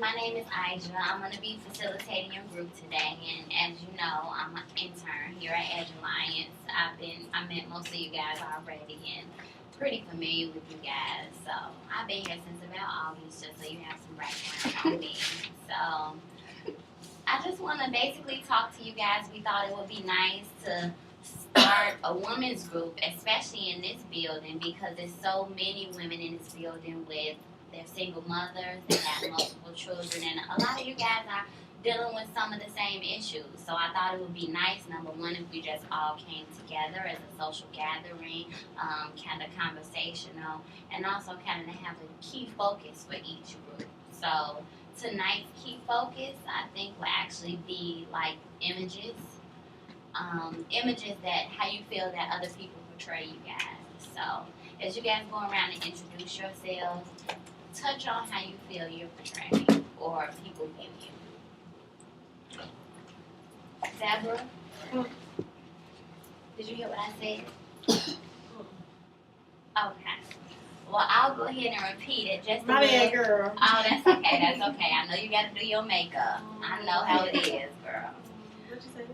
my name is Aja. I'm going to be facilitating your group today, and as you know, I'm an intern here at Edge Alliance. I met most of you guys already and pretty familiar with you guys. So I've been here since about August, just so you have some background on me. So I just want to basically talk to you guys. We thought it would be nice to start a women's group, especially in this building, because there's so many women in this building with their single mothers, they have multiple children, and a lot of you guys are dealing with some of the same issues. So I thought it would be nice, number one, if we just all came together as a social gathering, kind of conversational, and also kind of have a key focus for each group. So tonight's key focus, I think, will actually be like images. Images that how you feel that other people portray you guys. So as you guys go around and introduce yourselves, touch on how you feel you're portraying or people view you. Deborah, did you hear what I said? Okay. Well, I'll go ahead and repeat it just My bad, girl. Oh, that's okay. That's okay. I know you got to do your makeup. I know how it is, girl. What you say?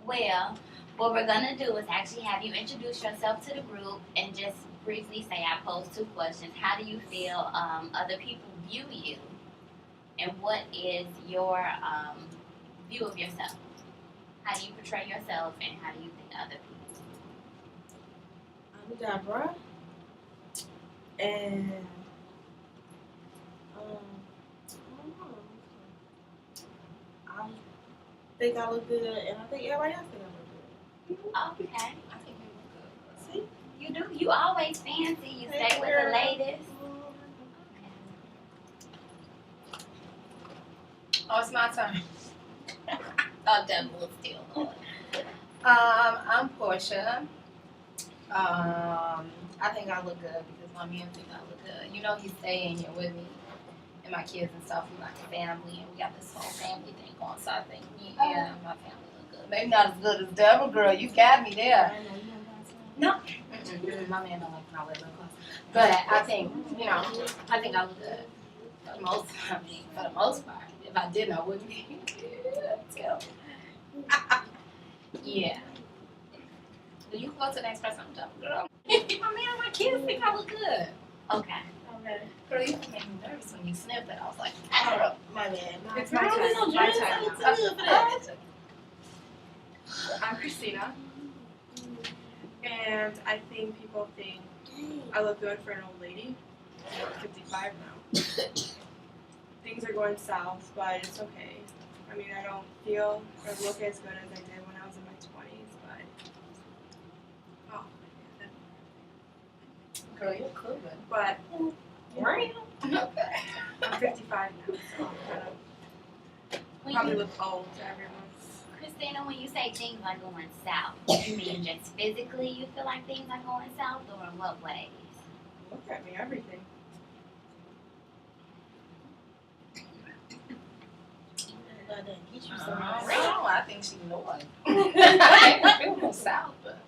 Well, what we're going to do is actually have you introduce yourself to the group and just briefly say, I posed 2 questions. How do you feel other people view you? And what is your view of yourself? How do you portray yourself and how do you think other people? I'm Deborah. And I think I look good, and I think everybody else think I look good. Okay. I think you look good. See? You do. You always fancy. You Thank stay with you. the latest. Oh, it's my turn. Oh, Deborah was still on. I'm Portia. I think I look good because my man think I look good. You know, he staying here with me and my kids and stuff. We're like a family, and we got this whole family thing going. So I think me and my family look good. Maybe not as good as Deborah, girl. You got me there. No, my man don't like when I wear lip gloss. But I think, you know, I think I look good for the most part. If I didn't, I wouldn't be. Yeah. You can go to the next person. I'm done, girl. My man and my kids think I look good. Okay. Okay. Girl, you made me nervous when you sniffed it. I was like, My bad. it's my my turn. turn. My My turn. turn. I'm Christina, and I think people think I look good for an old lady. I'm 55 now. Things are going south, but it's okay. I mean, I don't feel or look as good as I did when I was in my 20s, but Girl, you're good. but Where are you? I'm 55 now, so I'm kind of probably look old to everyone. Christina, when you say things are going south, you mean just physically you feel like things are going south, or in what ways? Look at me, everything. I think she knows. I ain't feel south, but.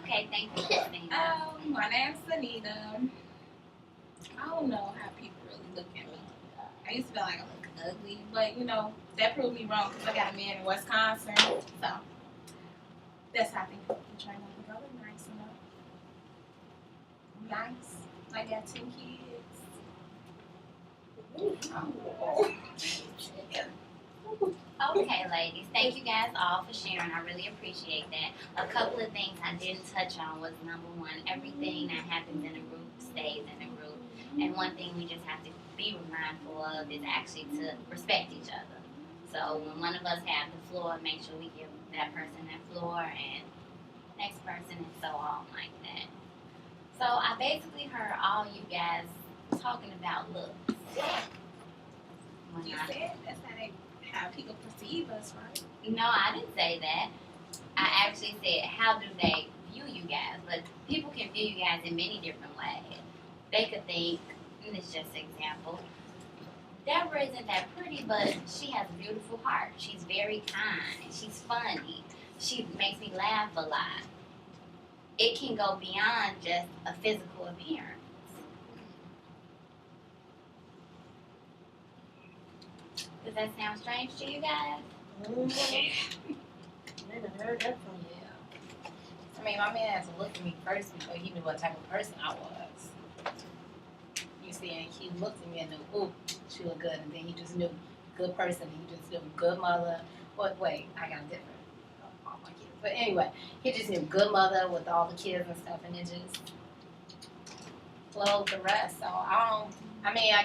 Okay, thank you, Christina. My name's Sanita. I don't know how people really look at me. I used to feel like I look ugly, but you know, that proved me wrong because I got a man in Wisconsin. So that's how I think people can try not to go nice enough. Nice. I got 2 kids. Okay, ladies, thank you guys all for sharing. I really appreciate that. A couple of things I didn't touch on was, number one, everything that happens in a group stays in a group. And one thing we just have to be mindful of is actually to respect each other. So when one of us have the floor, make sure we give that person that floor and next person and so on like that. So I basically heard all you guys talking about looks. You said that's how people perceive us, right? No, I didn't say that. I actually said, how do they view you guys? But people can view you guys in many different ways. They could think, and it's just an example, Deborah isn't that pretty, but she has a beautiful heart. She's very kind. She's funny. She makes me laugh a lot. It can go beyond just a physical appearance. Does that sound strange to you guys? Never heard that from you. Yeah. I mean, my man had to look at me first before he knew what type of person I was. You see, and he looked at me and knew, ooh, she look good. And then he just knew good person. He just knew good mother. Wait, I got different. All my kids. But anyway, he just knew good mother with all the kids and stuff. And it just flowed the rest. So I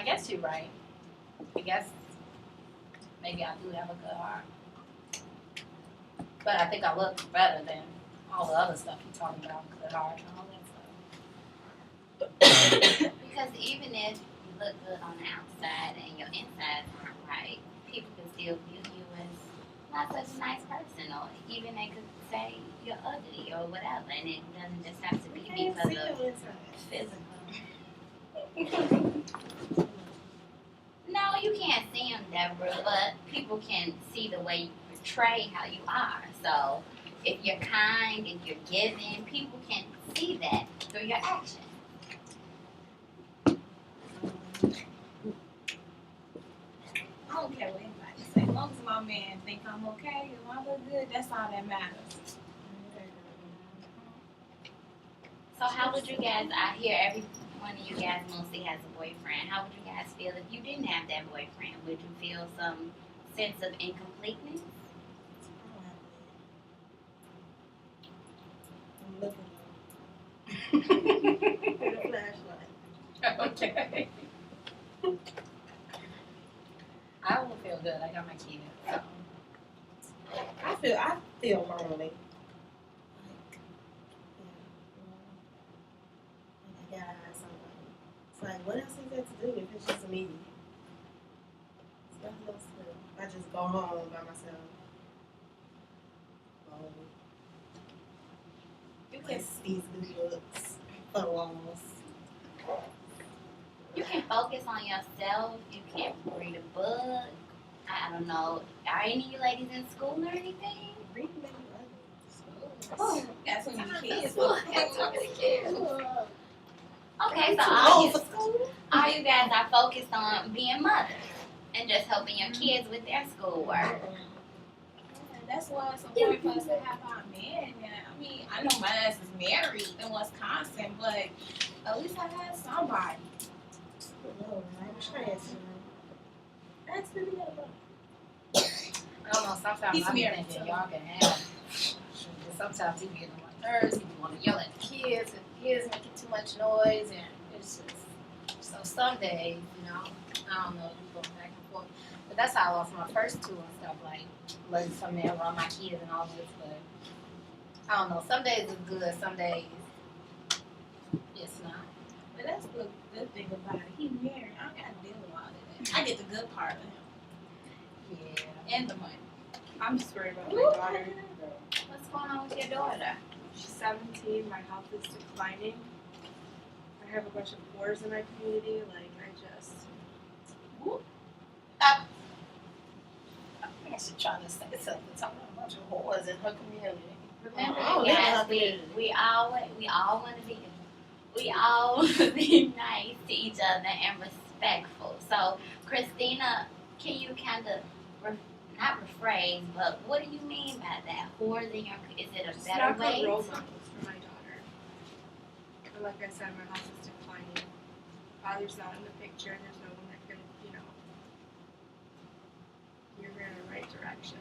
guess you're right. I guess maybe I do have a good heart. But I think I look better than all the other stuff you're talking about, good heart and all that stuff. Because even if you look good on the outside and your insides aren't right, people can still view you as not such a nice person, or even they could say you're ugly or whatever, and it doesn't just have to be because of physical. No, you can't see them, Deborah, but people can see the way you portray how you are. So if you're kind, if you're giving, people can see that through your actions. I don't care what anybody say. As long as my man think I'm okay, if I look good, that's all that matters. So how would you guys, I hear every one of you guys mostly has a boyfriend. How would you guys feel if you didn't have that boyfriend? Would you feel some sense of incompleteness? I'm looking with a flashlight. Okay. I don't feel good. I got my kids. So. I feel lonely. Like, I gotta have somebody. It's like, what else is there to do if it's just me? It's nothing else to do. I just go home by myself. You can, Place these good looks for the walls. you can focus on yourself. You can read a book. I don't know. Are any of you ladies in school or anything? Reading maybe Oh, got so many kids. Okay, so all you guys are focused on being mothers and just helping your kids with their schoolwork. That's why it's important for us to have our man. I mean, I know my ass is married in Wisconsin, but at least I had somebody. No, I'm transferring. That's the deal. I don't know. Sometimes He's I'm married, thinking so. y'all can have. Sometimes he get on my nerves. He want to yell at the kids, and the kids making too much noise, and it's just. So some days, you know, I don't know, we go back and forth. But that's how I lost my first two and stuff, like letting some man run my kids and all this. But I don't know. Some days it's good. Some days it's not. But that's the good thing about it. He married. I don't got to deal with all of that. I get the good part of him Yeah. and the money. I'm just worried about my daughter. What's going on with your daughter? She's 17. My health is declining. I have a bunch of whores in my community. Like, I just. I think I should try to say something. Talking about a bunch of whores in her community. Remember, Oh, you yeah. guys, we all want to be nice to each other and respectful. So, Christina, can you kind of not rephrase, but what do you mean by that? Whores in your, is it a Just better not way? good role models for my daughter. And like I said, my health is declining. Father's not in the picture. There's no one that can, you're in the right direction.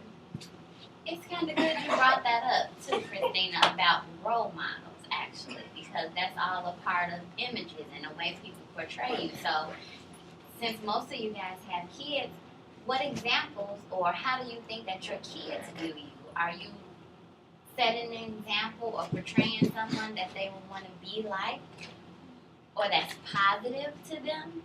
It's kind of good you brought that up too, Christina, about role models, actually, because that's all a part of images and the way people portray you. So, since most of you guys have kids, what examples or how do you think that your kids view you? Are you setting an example or portraying someone that they would want to be like, or that's positive to them?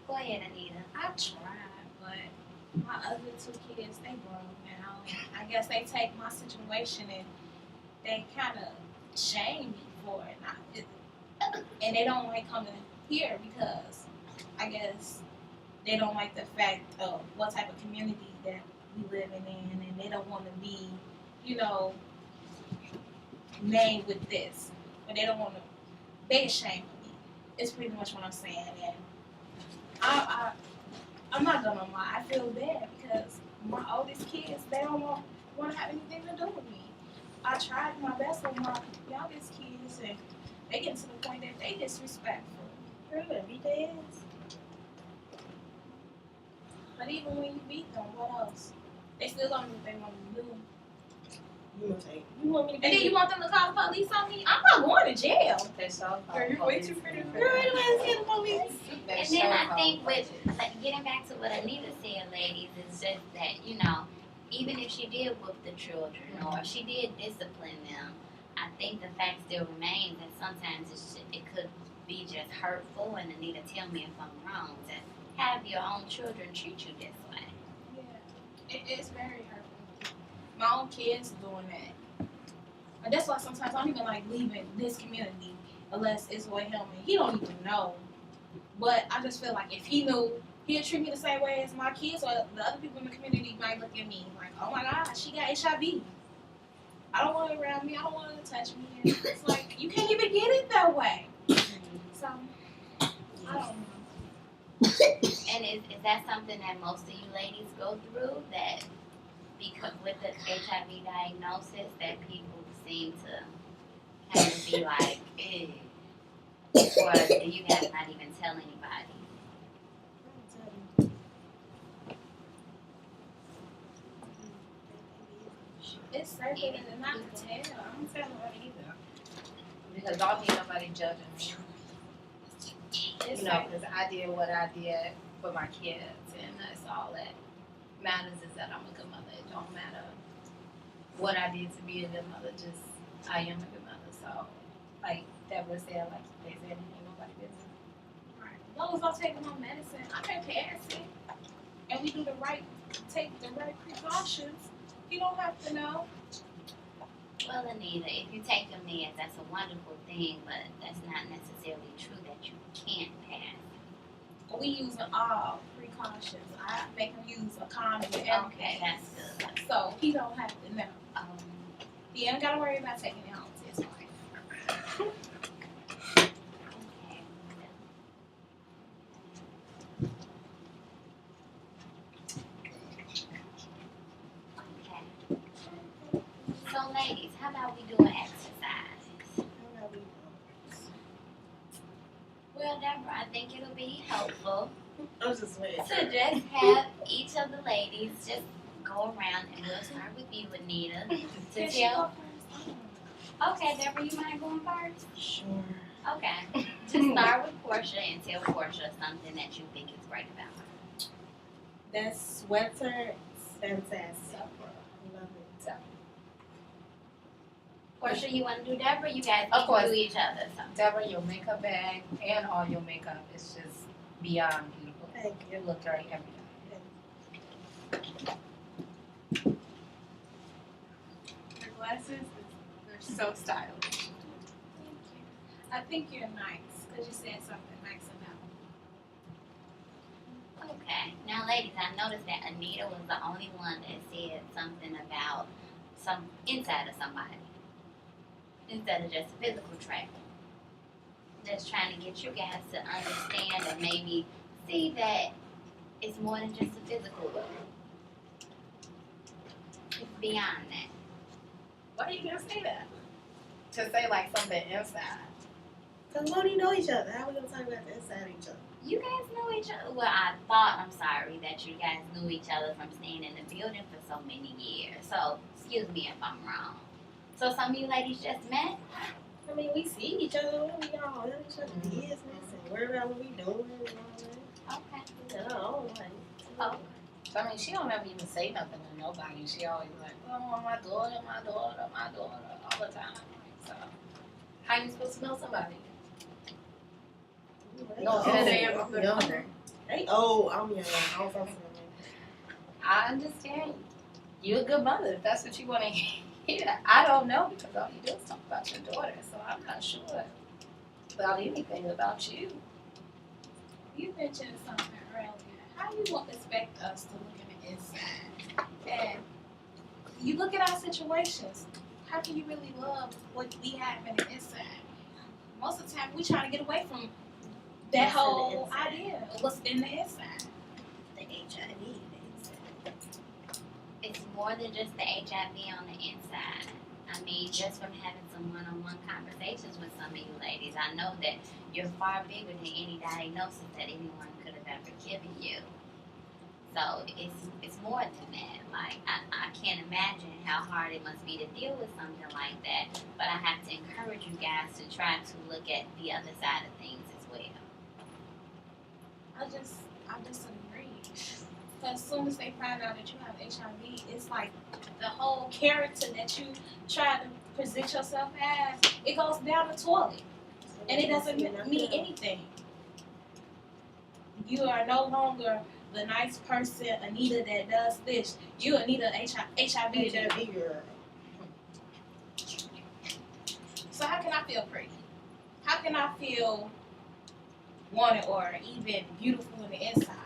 Go ahead, Anita. I tried, but my other two kids, they grown now. I guess they take my situation and they kind of shame me for it. And they don't like coming here because I guess they don't like the fact of what type of community that we living in, and they don't want to be, named with this. But they don't want to, they ashamed of me. It's pretty much what I'm saying. And I'm not gonna lie, I feel bad because my oldest kids, they don't want to have anything to do with me. I tried my best with my youngest kids, and they get to the point that they disrespectful. Girl, beat their ass. But even when you beat them, what else? They still don't do what they want to do. You gonna say, you want me to And then you want them to call the police on me? I'm not going to jail. They so Girl, you're way too pretty for Girl, that. anybody's getting the police. And then I think with like, getting back to what Anita said, ladies, is just that, you know, even if she did whoop the children or she did discipline them, I think the fact still remains that sometimes it could be just hurtful. And Anita, tell me if I'm wrong, to have your own children treat you this way. Yeah, it's very hurtful. My own kids doing that. And that's why sometimes I don't even like leaving this community unless it's with him and he don't even know. But I just feel like if he knew, he'd treat me the same way as my kids or the other people in the community might look at me like, oh my God, she got HIV. I don't want her around me. I don't want her to touch me. And it's like, you can't even get it that way. So, I don't know. And is that something that most of you ladies go through? That because with the HIV diagnosis, that people seem to kind of be like, eh. Or do you guys not even tell anybody? It's safer than not to tell. I don't tell her either. Because I don't need nobody judging me. It's You know, safer. because I did what I did for my kids, and that's all that matters is that I'm a good mother. It don't matter what I did to be a good mother, just I am a good mother. So, like Deborah said, like they said, it ain't nobody business. Right. As long as I'm taking my medicine, I can pass it. And we do take the right precautions. You don't have to know. Well, Anita, if you take your meds, that's a wonderful thing, but that's not necessarily true that you can't pass. We use all precautions. I make him use a condom and everything. Okay, that's good. So he don't have to know. Um, He ain't gotta worry about taking it home to his wife. okay. Okay. So, ladies, how about we do an exercise? Well, Deborah, I think it'll be helpful I was just waiting. to just have each of the ladies just go around, and we'll start with you, Anita, to Can she tell. go first? Okay, Deborah, you mind going first? Sure. Okay. Just start with Portia and tell Portia something that you think is great about her. That sweater is fantastic. I love it. Portia, you want to do Deborah? You guys Of can course. do each other. So. Deborah, your makeup bag and all your makeup is just beyond beautiful. Thank you. You look great every day. Her glasses, they're so stylish. Thank you. I think you're nice because you said something nice about me. Okay. Now, ladies, I noticed that Anita was the only one that said something about some inside of somebody instead of just a physical trait. Just trying to get you guys to understand and maybe see that it's more than just a physical look. It's beyond that. Why are you gonna say that? To say like something inside. Because we don't know each other. How are we going to talk about the inside of each other? You guys know each other. Well, I thought, I'm sorry, that you guys knew each other from staying in the building for so many years. So, excuse me if I'm wrong. So, some of you ladies just met? I mean, we see each other when we all in each other's business and worry about what we doing and all Okay. that. No, Oh, So, I mean, she don't ever even say nothing to nobody. She always like, oh, my daughter, all the time. So, how you supposed to know somebody? No, oh, say I'm a good younger. Hey, oh, I'm young. I don't talk to them. I understand. You're a good mother if that's what you want to hear. I don't know because all you do is talk about your daughter, so I'm not sure about anything about you. You mentioned something earlier. How do you expect us to look in the inside? And you look at our situations. How can you really love what we have in the inside? Most of the time, we try to get away from that What's in the whole inside? idea of what's in the inside. The HIV. It's more than just the HIV on the inside. I mean, just from having some one-on-one conversations with some of you ladies, I know that you're far bigger than any diagnosis that anyone could have ever given you. So it's more than that. Like, I can't imagine how hard it must be to deal with something like that. But I have to encourage you guys to try to look at the other side of things as well. I disagree. Because as soon as they find out that you have HIV, it's like the whole character that you try to present yourself as, it goes down the toilet. And it doesn't mean anything. You are no longer the nice person, Anita, that does this. You Anita HIV girl. So how can I feel pretty? How can I feel wanted or even beautiful on the inside?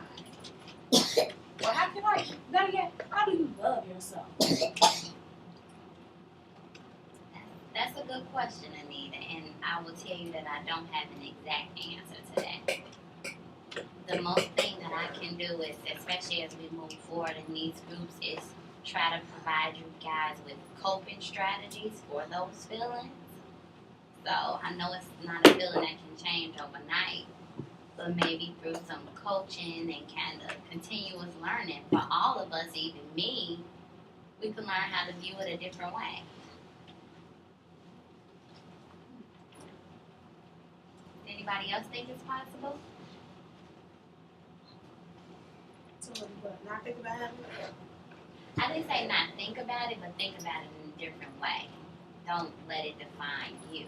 Well, how can I, better yet, how do you love yourself? That's a good question, Anita, and I will tell you that I don't have an exact answer to that. The most thing that I can do is, especially as we move forward in these groups, is try to provide you guys with coping strategies for those feelings. So I know it's not a feeling that can change overnight, but maybe through some coaching and kind of continuous learning for all of us, even me, we can learn how to view it a different way. Anybody else think it's possible? So, but not think about it. I didn't say not think about it, but think about it in a different way. Don't let it define you.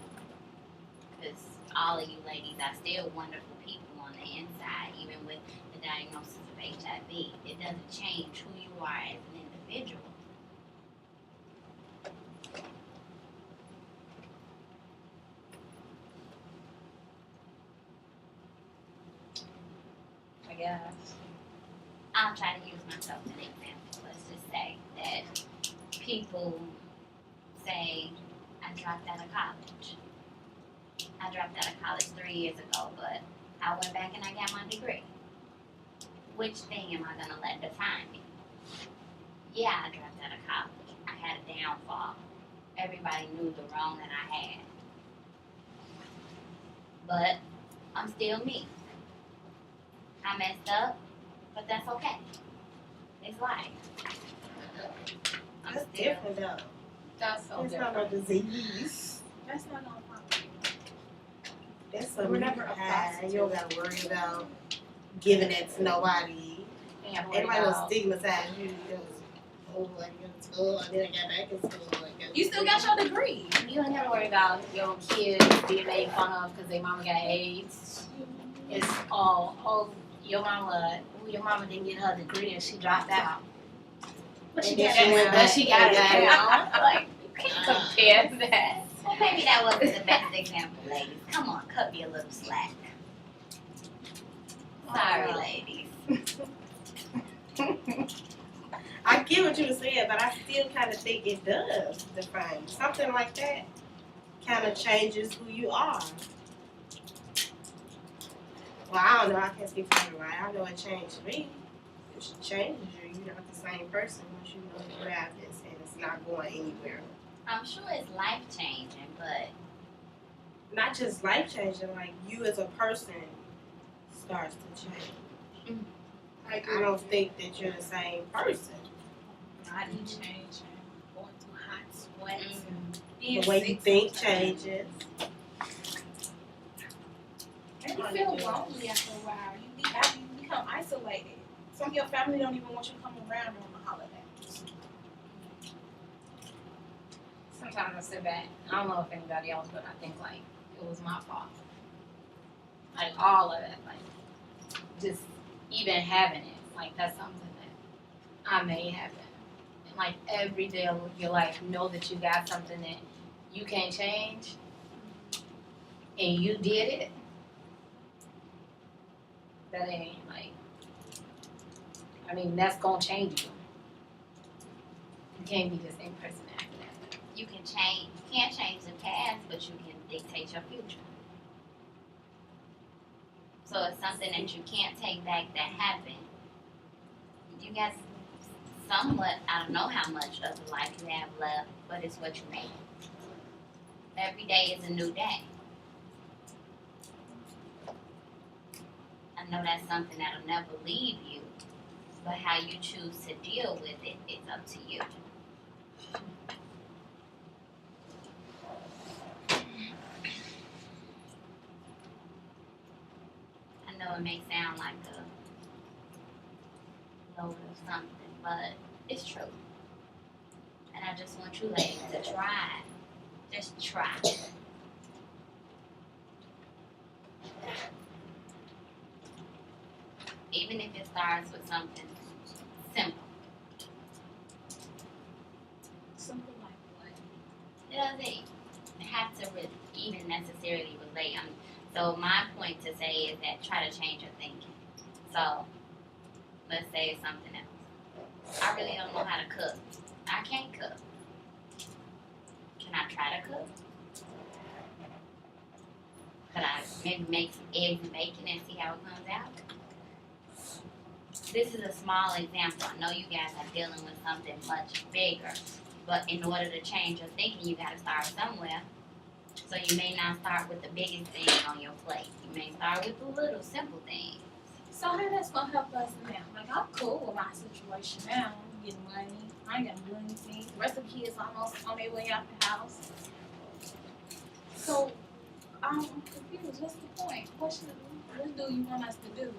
Because all of you ladies are still wonderful people on the inside, even with the diagnosis of HIV. It doesn't change who you are as an individual. I guess. I'll try to use myself as an example. Let's just say that people say, I dropped out of college. I dropped out of college 3 years ago, but I went back and I got my degree. Which thing am I going to let define me? Yeah, I dropped out of college. I had a downfall. Everybody knew the wrong that I had. But I'm still me. I messed up, but that's okay. It's life. I'm That's still. different though. That's so It's different. not a disease. That's not gonna problem. That's something We're you never can a hide. prostitute. You don't gotta worry about giving that to nobody. And Everybody will stigmatize you because, oh, like you're in school, and then I got back in school. You still got your degree. You ain't gotta worry about your kids being made fun of because their mama got AIDS. It's all, your mama didn't get her degree and she dropped out. But she And then got she it went now. back She got it and now. Like, you can't compare that. Well, maybe that wasn't the best example, ladies. Come on, cut me a little slack. Sorry, ladies. I get what you were saying, but I still kind of think it does define you. Something like that kind of changes who you are. Well, I don't know. I can't speak for everybody. I know it changed me. It changes you. You're not the same person once you know you have this, and it's not going anywhere. I'm sure it's life changing, but Not just life changing, like you as a person starts to change. I I don't think that you're the same person. Body changing, going through hot sweats, being The way you sick think sometimes. changes. And you feel lonely after a while. You become isolated. Some of your family don't even want you to come around during the holidays. Sometimes I sit back. I don't know if anybody else, but I think like it was my fault. Like all of it, like just even having it, like that's something that I made happen. And like every day of your life, know that you got something that you can't change, and you did it. That ain't like. I mean, that's gonna change you. You can't be the same person after that. you can change. You can't change the past, but you can dictate your future. So it's something that you can't take back that happened, You got somewhat, I don't know how much of the life you have left, but it's what you make. Every day is a new day. I know that's something that'll never leave you, but how you choose to deal with it is up to you. I know it may sound like a load of something, but it's true. And I just want you ladies to try. Just try. Even if it starts with something simple. Something like what? It doesn't have to even necessarily relate. So my point to say is that try to change your thinking. So let's say it's something else. I really don't know how to cook. I can't cook. Can I try to cook? Could I maybe make some eggs and bacon and see how it comes out? This is a small example. I know you guys are dealing with something much bigger, but in order to change your thinking, you got to start somewhere. So you may not start with the biggest thing on your plate. You may start with the little simple things. So how that's gonna help us now? Like I'm cool with my situation now. I'm getting money. I ain't gotta do anything. The rest of the kids almost on their way out the house. So I'm confused. What's the point? What do you want us to do?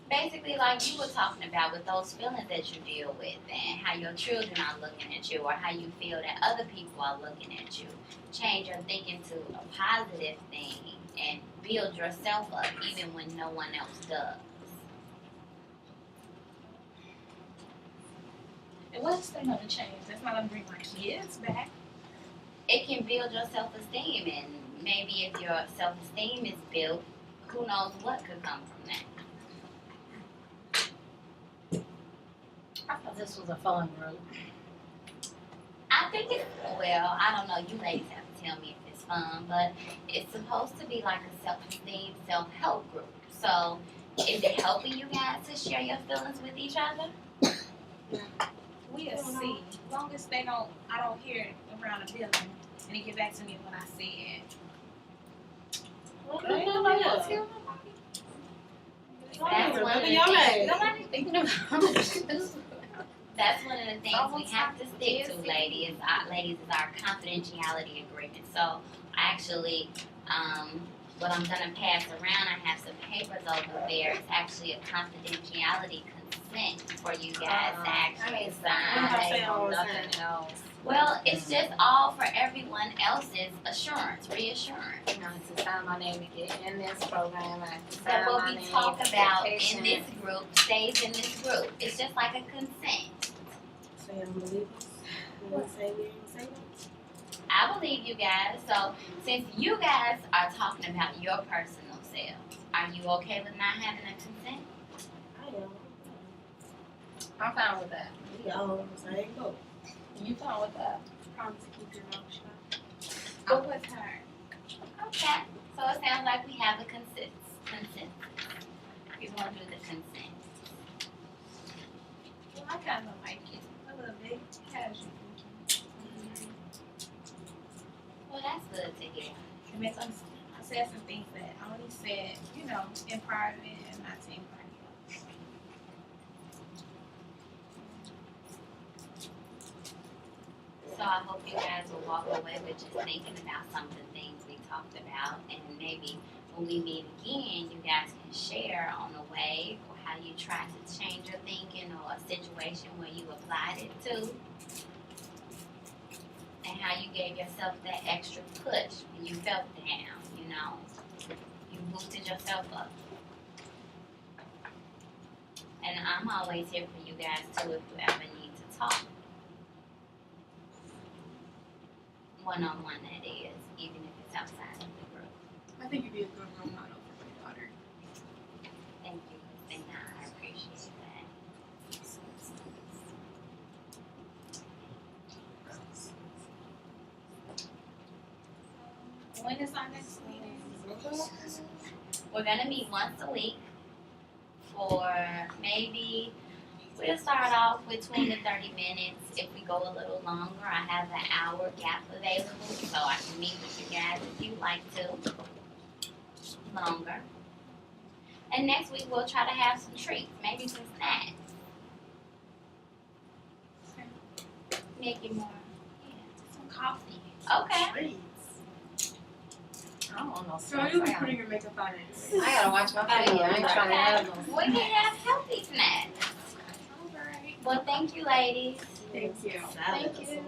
Basically, like you were talking about with those feelings that you deal with and how your children are looking at you or how you feel that other people are looking at you. Change your thinking to a positive thing and build yourself up even when no one else does. And what's they gonna change? That's not gonna bring my kids back. It can build your self-esteem, and maybe if your self-esteem is built, who knows what could come from that. I thought this was a fun group. I think it's, well, I don't know, you ladies have to tell me if it's fun, but it's supposed to be like a self-esteem, self-help group. So, is it helping you guys to share your feelings with each other? We'll see. As long as I don't hear it around the building and they get back to me what I said. Okay, Nobody yeah. else hear nobody? That's one of the Your things. name. Nobody thinking about this. That's one of the things we have to stick to, ladies. Is our confidentiality agreement. So, actually, what I'm gonna pass around, I have some papers over there. It's actually a confidentiality consent for you guys to actually sign. Nothing else. Well, it's just all for everyone else's assurance, reassurance. You know, to sign my name to get in this program. I have to sign That what my we name, talk about vacation. in this group stays in this group. It's just like a consent. Say I'm believers. You want to say we didn't say that? I believe you guys. So since you guys are talking about your personal selves, are you okay with not having a consent? I am. I'm fine with that. We all on the same boat. You fine with that? Promise to keep your mouth shut. But with her. Okay. So it sounds like we have a consent. We want to do the consent. Well, I kind of like it. A little bit casual. Well, that's good to hear. It makes I said some things that I only said, in private and not to anybody else. So I hope you guys will walk away with just thinking about some of the things we talked about, and maybe when we meet again, you guys can share on a way or how you tried to change your thinking or a situation where you applied it to, and how you gave yourself that extra push when you felt down. You boosted yourself up. And I'm always here for you guys too if you ever need to talk. One-on-one, that is, even if it's outside of the group. I think you'd be a good role model for my daughter. Thank you, Christina. I appreciate that. When is our next meeting? We're gonna meet once a week for maybe We'll start off with 20 to 30 minutes. If we go a little longer, I have an hour gap available, so I can meet with you guys if you'd like to. Longer. And next week we'll try to have some treats, maybe some snacks. Make it more, Some coffee. okay. Treats. I don't want no So snacks. you'll be I putting your makeup on anyway. gotta watch my video. I ain't trying to have no. We can have healthy snacks. Alright. Well, thank you, ladies. Thank you. Salad Thank or you. something.